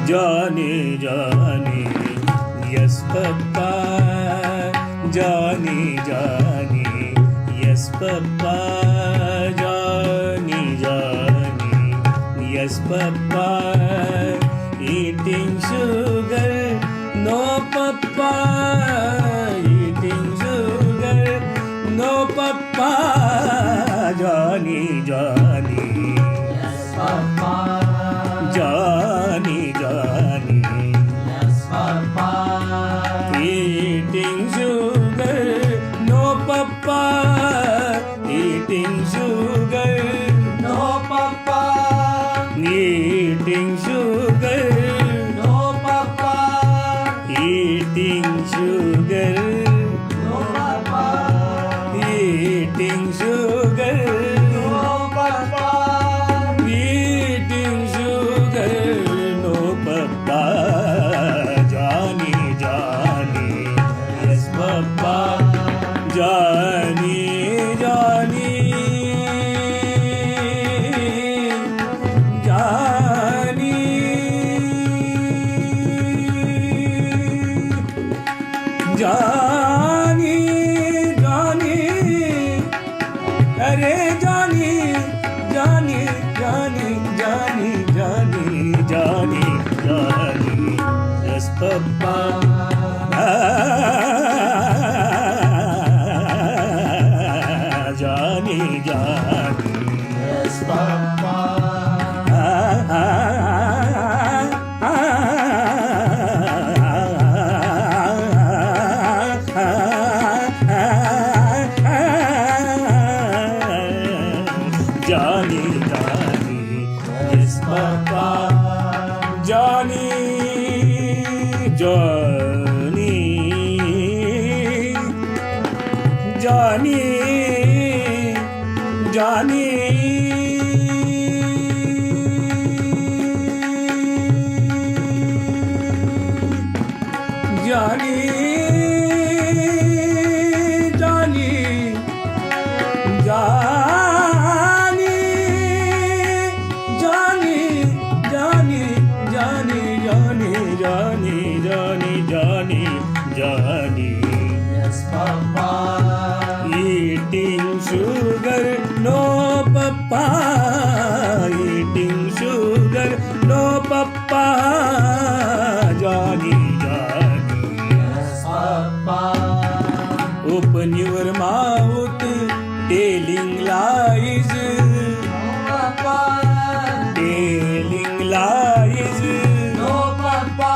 Johnny, Johnny, yes papa. Johnny, Johnny, yes papa. Johnny, Johnny, yes papa. Eating sugar, no papa. Eating sugar, no papa. Johnny, Johnny, Yes, Papa. Johnny, Johnny, Yes, Papa. eating sugar, no papa. Eating sugar, No, Papa. eating sugar, No, Papa. eating sugar, No, Papa. eating sugar, No, Papa. eating sugar, no papa. Johnny, Johnny, yes papa. Johnny, Johnny, Johnny, Johnny, Johnny, अरे Johnny, Johnny, Johnny, Johnny, Johnny, Johnny, Johnny, yes papa. Johnny, Johnny, Yes, Papa. Johnny, Johnny, yes papa. Johnny, Johnny, Johnny, Johnny, Johnny, Johnny, Johnny, Johnny, Johnny, Johnny, Johnny, Johnny, Johnny, Johnny, Johnny, Yes, Papa. eating sugar, no papa. Eating sugar, no papa. Johnny, Johnny, Yes, Papa. open your mouth, telling lies, No, Papa. telling lies, No, Papa.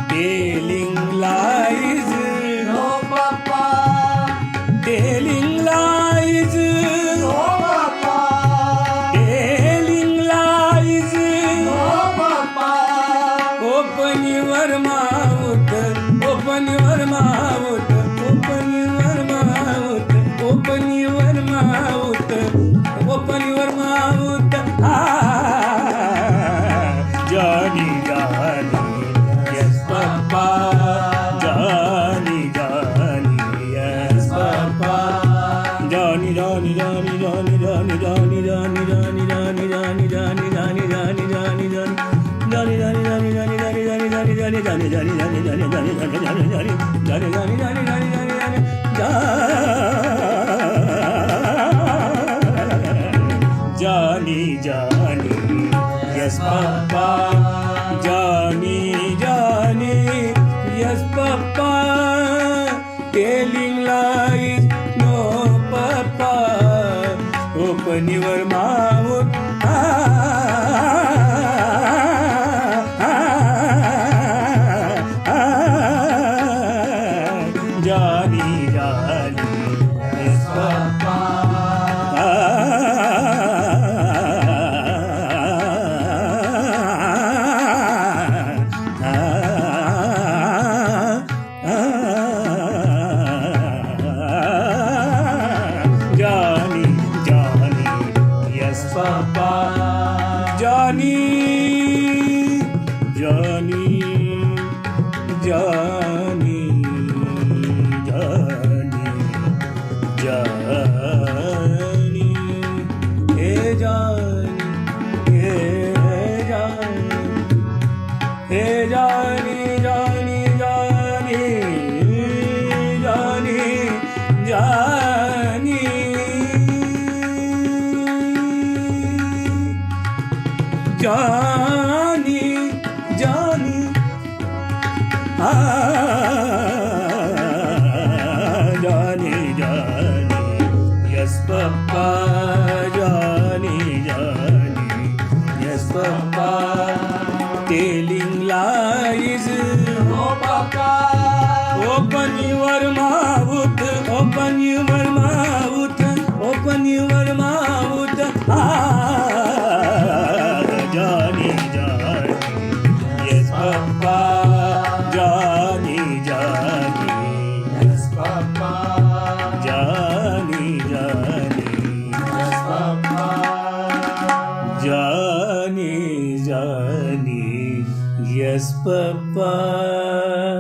telling lies, No, Papa. telling lies, No, Papa. telling lies. No, Papa. Open your mouth, open your mouth, open your mouth, open your mouth, open your mouth. Johnny, Johnny, yes papa. Johnny, Johnny, yes papa. Johnny, Johnny, Johnny, Johnny, Johnny, Johnny, Johnny, Johnny, Johnny, Johnny, Johnny, Johnny, Johnny, Johnny, Johnny. Johnny, Johnny, Johnny, Johnny, Johnny, Johnny, Johnny, Johnny, Johnny, Johnny, Johnny, Johnny, Johnny, Johnny, Johnny, Johnny, Johnny, Johnny, Johnny, yes papa. Johnny, Johnny, yes papa. Telling lies, no papa. Open your mouth. Johnny, Johnny, yes papa. Johnny, Johnny, yes papa. Johnny, Johnny, Johnny, Johnny, Johnny, hey Johnny, Johnny, Johnny. Johnny, Johnny. Yes, Papa. Johnny, Johnny. Yes, Papa. Telling lies. No, Papa. Open your mouth. Open your mouth. Open your mouth. Johnny, Johnny. Yes, Papa. Johnny, Johnny. Yes, Papa. Johnny, Johnny. Yes, Papa. Johnny, Johnny. Yes, Papa.